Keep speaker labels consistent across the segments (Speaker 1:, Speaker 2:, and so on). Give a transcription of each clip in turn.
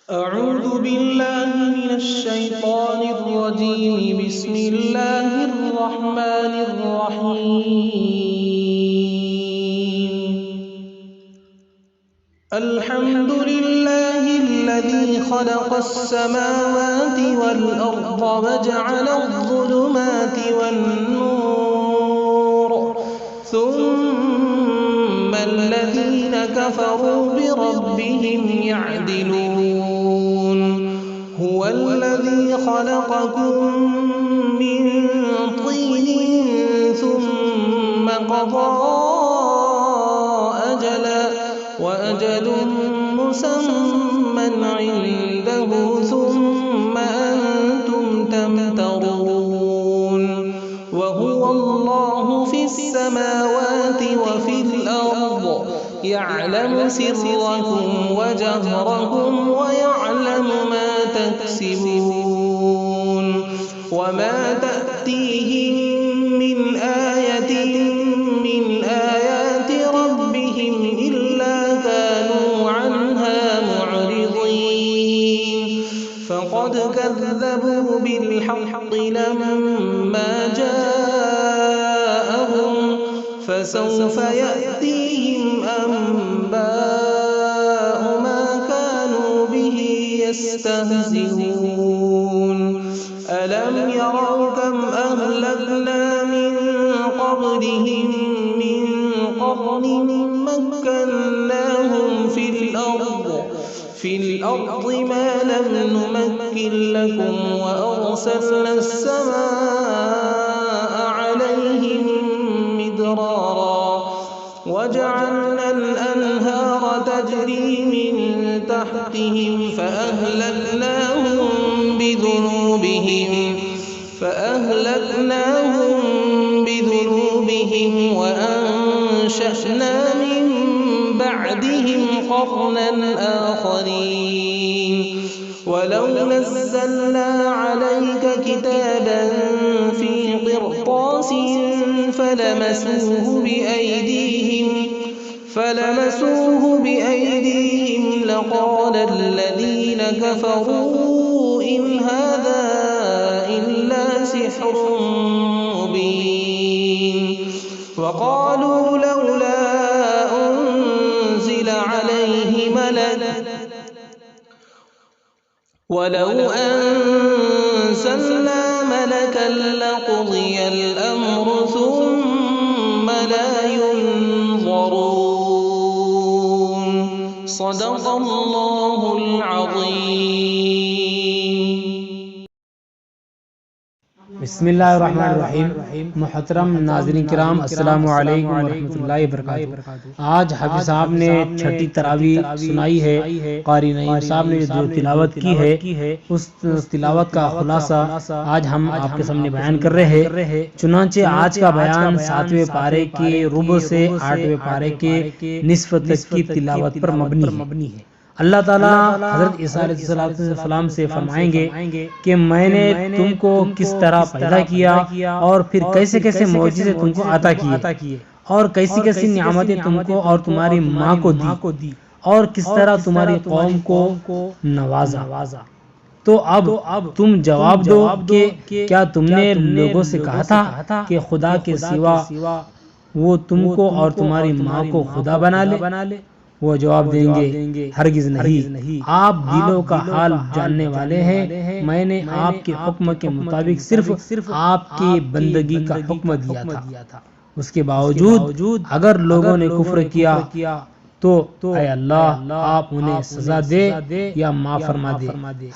Speaker 1: أعوذ بالله من الشيطان الرجيم بسم الله الرحمن الرحيم الحمد لله الذي خلق السماوات والأرض وجعل الظلمات والنور ثم الذين كفروا بربهم يعدلون هو الذي خلقكم من طين ثم قضى أجلا وأجل مسمى عنده ثم أنتم تمترون وهو الله في السماوات وفي الأرض يعلم سركم وجهركم ويعلم ما تكسبون وما تأتيهم من آية من آيات ربهم إلا كانوا عنها معرضين فقد كذبوا بالحق لما جاءهم فسوف يأتيهم أنباء ما كانوا به يستهزئون ألم يروا كم أهلكنا من قبلهم من قرن مكناهم في الأرض ما لم نمكن لكم وأرسلنا السماء عليهم مدرارا وجعلنا الأنهار تجري من تحتهم فأهلكناهم وأنشأنا من بعدهم قرنا آخرين ولو نزلنا عليك كتابا في قرطاس فلمسوه بأيديهم لقال الذين كفروا إن هذا إلا سحر مبين وقالوا لولا أنزل عليه ملك ولو أنزلنا ملكا لقضي الأمر ثم لا ينظرون صدق الله العظيم
Speaker 2: بسم اللہ الرحمن الرحیم۔ محترم ناظرین کرام، السلام علیکم ورحمۃ اللہ وبرکاتہ۔ آج حافظ صاحب نے چھٹی تراویح سنائی ہے۔ قاری نعیم صاحب نے جو تلاوت کی ہے اس تلاوت کا خلاصہ آج ہم آپ کے سامنے بیان کر رہے ہیں۔ چنانچہ آج کا بیان 7ویں پارے کے ربع سے 8ویں پارے کے نصف تک کی تلاوت پر مبنی ہے۔ اللہ تعالیٰ حضرت عیسیٰ علیہ السلام سے فرمائیں گے کہ میں نے تم کو کس طرح پیدا کیا اور پھر کیسے کیسے معجزے تم کو عطا کیے اور کیسی کیسی نعمتیں تم کو اور تمہاری ماں کو دی اور کس طرح تمہاری قوم کو نوازا۔ تو اب تم جواب دو کہ کیا تم نے لوگوں سے کہا تھا کہ خدا کے سوا وہ تم کو اور تمہاری ماں کو خدا بنا لے؟ وہ جواب دیں گے ہرگز نہیں، آپ دلوں کا حال جاننے والے ہیں۔ میں نے آپ کے حکم کے مطابق صرف آپ کی بندگی کا حکم دیا تھا، اس کے باوجود اگر لوگوں نے کفر کیا تو اے اللہ آپ انہیں سزا دے یا معاف فرما دے۔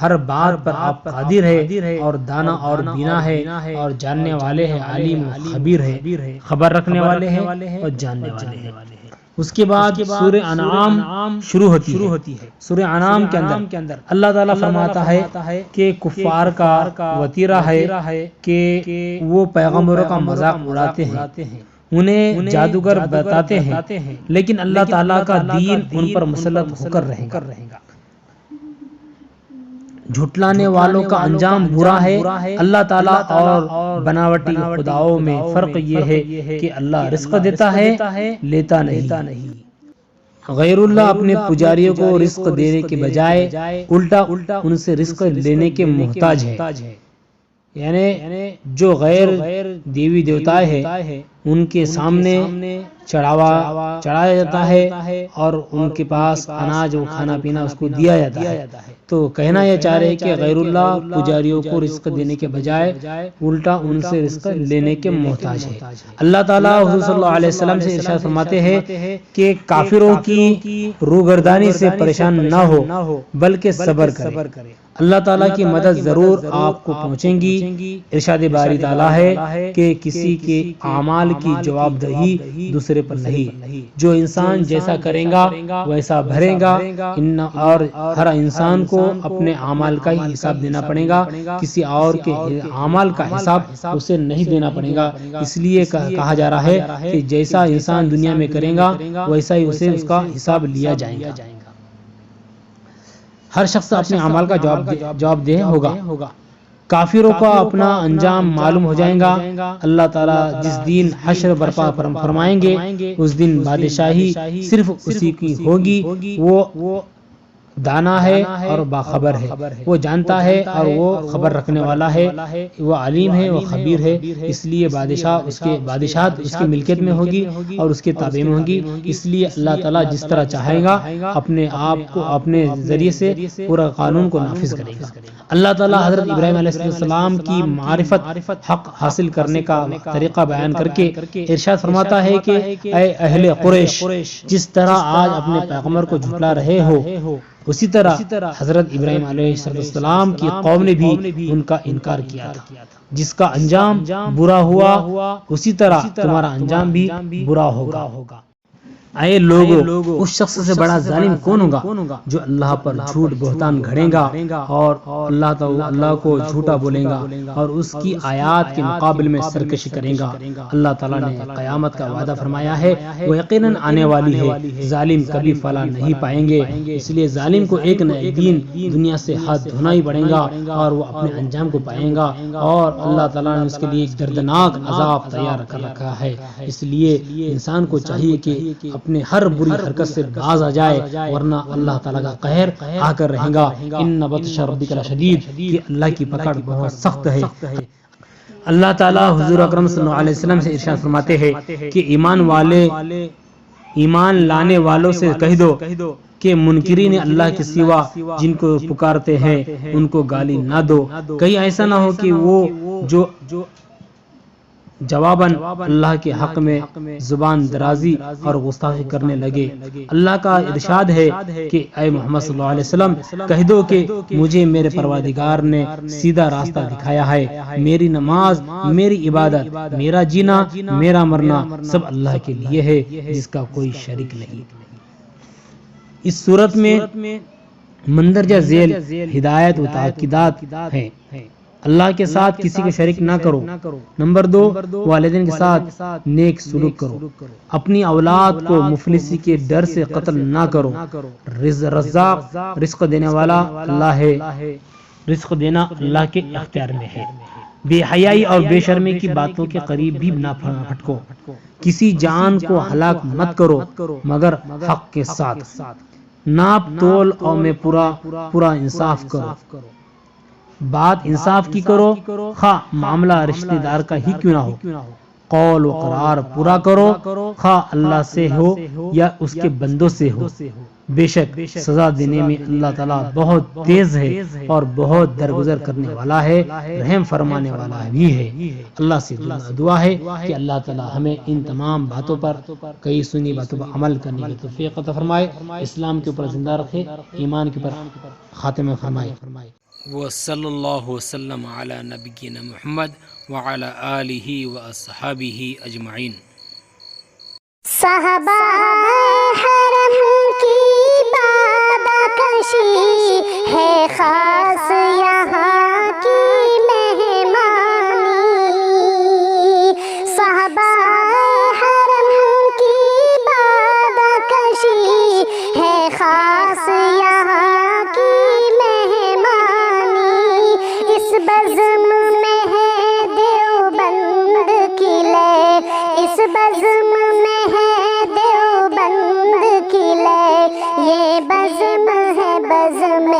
Speaker 2: ہر بات پر آپ قادر ہے اور دانا اور بینا ہے اور جاننے والے ہیں، عالم و خبیر ہے، خبر رکھنے والے ہیں اور جاننے والے ہیں۔ اس کے بعد سورہ انعام شروع ہوتی ہے۔ سورہ انعام کے اندر اللہ تعالیٰ فرماتا ہے کہ کفار کا وتیرہ ہے کہ وہ پیغمبروں کا مذاق اڑاتے ہیں، انہیں جادوگر بتاتے ہیں، لیکن اللہ تعالیٰ کا دین ان پر مسلط ہو کر رہے گا۔ جھٹلانے والوں کا انجام برا ہے۔ اللہ تعالیٰ اور بناوٹی خداؤں میں فرق یہ ہے کہ اللہ رزق دیتا ہے، لیتا نہیں۔ غیر اللہ اپنے پجاریوں کو رزق دینے کے بجائے الٹا ان سے رزق لینے کے محتاج ہے، یعنی جو غیر دیوی دیوتا ہے ان کے سامنے چڑھایا جاتا ہے اور ان کے پاس اناج و کھانا پینا اس کو دیا جاتا ہے، تو کہنا یہ چاہ رہے کہ غیر اللہ پجاریوں کو رزق دینے کے بجائے الٹا ان سے رزق لینے کے محتاج ہے۔ اللہ تعالیٰ حضور صلی اللہ علیہ وسلم سے ارشاد فرماتے ہیں کہ کافروں کی روگردانی سے پریشان نہ ہو بلکہ صبر کرے، اللہ تعالیٰ کی مدد ضرور آپ کو پہنچیں گی۔ ارشاد باری تعالیٰ ہے کہ کسی کے اعمال کی جواب دہی دوسرے پر نہیں، جو انسان جیسا کرے گا ویسا بھرے گا، اور ہر انسان کو اپنے اعمال کا ہی حساب دینا پڑے گا، کسی اور کے اعمال کا حساب اسے نہیں دینا پڑے گا۔ اس لیے کہا جا رہا ہے کہ جیسا انسان دنیا میں کرے گا ویسا ہی اسے اس کا حساب لیا جائے گا۔ ہر شخص اپنے اعمال کا جواب دہ ہوگا۔ کافروں کا اپنا انجام معلوم ہو جائے گا۔ اللہ تعالیٰ جس دن حشر برپا فرمائیں گے اس دن بادشاہی صرف اسی کی ہوگی، وہ دانا ہے اور باخبر ہے، وہ جانتا ہے اور وہ خبر رکھنے والا ہے، وہ علیم ہے، وہ خبیر ہے۔ اس لیے بادشاہت اس کی ملکیت میں ہوگی اور اس کے تابع میں ہوگی۔ اس لیے اللہ تعالیٰ جس طرح چاہے گا اپنے آپ کو اپنے ذریعے سے پورا قانون کو نافذ کرے گا۔ اللہ تعالیٰ حضرت ابراہیم علیہ السلام کی معرفت حق حاصل کرنے کا طریقہ بیان کر کے ارشاد فرماتا ہے کہ اے اہل قریش، جس طرح آج اپنے پیغمبر کو جھٹلا رہے ہو اسی طرح حضرت ابراہیم علیہ السلام کی قوم نے بھی ان کا انکار کیا تھا۔ جس کا انجام برا ہوا اسی طرح تمہارا انجام بھی برا ہوگا۔ اے لوگو، اس شخص سے بڑا ظالم کون ہوگا جو اللہ پر جھوٹ بہتان گھڑے گا اور اللہ کو جھوٹا بولے گا اور اس کی آیات کے مقابل میں سرکشی کرے گا۔ اللہ تعالیٰ نے قیامت کا وعدہ فرمایا ہے، وہ یقیناً آنے والی ہے، ظالم کبھی فلاح نہیں پائیں گے۔ اس لیے ظالم کو ایک نہ ایک دن دنیا سے ہاتھ دھونا ہی پڑے گا اور وہ اپنے انجام کو پائے گا، اور اللہ تعالیٰ نے اس کے لیے ایک دردناک عذاب تیار کر رکھا ہے۔ اس لیے انسان کو چاہیے کہ اپنے ہر بری حرکت سے باز آ جائے، ورنہ اللہ تعالیٰ کا قہر آ کر رہے گا۔ ان بطش ربک لشدید، کہ اللہ کی پکڑ بہت سخت ہے۔ اللہ تعالیٰ حضور اکرم صلی اللہ علیہ وسلم سے ارشاد فرماتے ہیں کہ ایمان لانے والوں سے کہہ دو کہ منکرین اللہ کے سوا جن کو پکارتے ہیں ان کو گالی نہ دو، کہیں ایسا نہ ہو کہ وہ جو جواباً اللہ کے حق میں زبان درازی اور گستاخی کرنے لگے۔ اللہ کا ارشاد ہے کہ اے محمد صلی اللہ علیہ وسلم کہہ دو کہ مجھے میرے پروردگار نے سیدھا راستہ دکھایا ہے، میری نماز، میری عبادت، میرا جینا، میرا مرنا سب اللہ کے لیے ہے، جس کا کوئی شریک نہیں۔ اس صورت میں مندرجہ ذیل ہدایت و تاکیدات ہیں۔ اللہ کے ساتھ کسی کو شریک نہ کرو۔ نمبر 2، والدین کے ساتھ نیک سلوک کرو۔ اپنی اولاد کو مفلسی کے ڈر سے قتل نہ کرو۔ رزاق، رزق دینے والا اللہ ہے، رزق دینا اللہ کے اختیار میں ہے۔ بے حیائی اور بے شرمی کی باتوں کے قریب بھی نہ پھٹکو۔ کسی جان کو ہلاک مت کرو مگر حق کے ساتھ۔ ناپ تول اور میں پورا انصاف کرو۔ بات انصاف کی کرو، خواہ معاملہ رشتہ دار کا ہی کیوں نہ ہو۔ قول و قرار پورا کرو، خواہ اللہ سے ہو یا اس کے بندوں سے ہو۔ بے شک سزا دینے میں اللہ تعالیٰ بہت تیز ہے اور بہت درگزر کرنے والا ہے، رحم فرمانے والا بھی ہے۔ اللہ سے دعا ہے کہ اللہ تعالیٰ ہمیں ان تمام باتوں پر، کئی سنی باتوں پر عمل کرنے کی توفیق عطا فرمائے، اسلام کے اوپر زندہ رکھے، ایمان کے اوپر خاتمہ فرمائے۔
Speaker 3: وصلی اللہ وسلم علی نبینا محمد وعلی آلہ واصحابہ اجمعین۔
Speaker 4: صحابہ حرم کی بادکشی ہے خاص یہاں کی مہمانی۔ صحابہ حرم کی بادکشی ہے خاص یہاں کی مہمانی۔ اس بزم میں ہے دیوبند کی لے، اس بزم میں ہے دیوبند بزم ہے بزم